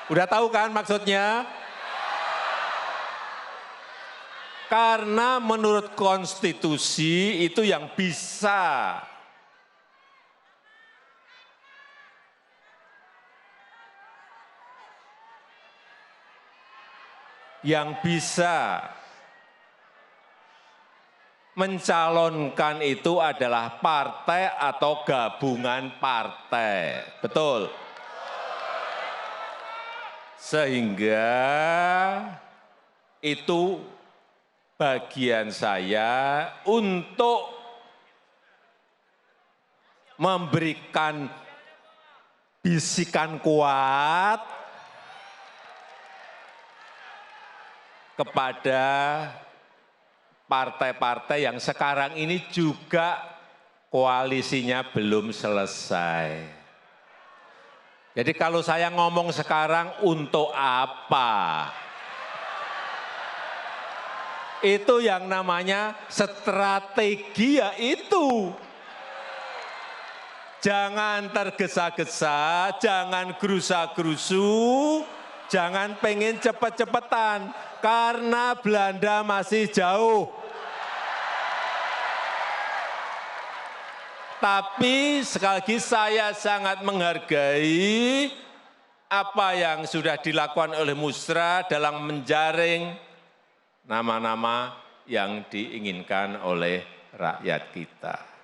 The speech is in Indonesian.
Udah tahu kan maksudnya? Karena menurut konstitusi itu yang bisa mencalonkan itu adalah partai atau gabungan partai. Betul? Sehingga itu bagian saya untuk memberikan bisikan kuat kepada partai-partai yang sekarang ini juga koalisinya belum selesai. Jadi kalau saya ngomong sekarang untuk apa? Itu yang namanya strategi ya itu. Jangan tergesa-gesa, jangan gerusa-gerusu, jangan pengen cepet-cepetan, karena Belanda masih jauh. Tapi sekali lagi saya sangat menghargai apa yang sudah dilakukan oleh Musra dalam menjaring nama-nama yang diinginkan oleh rakyat kita.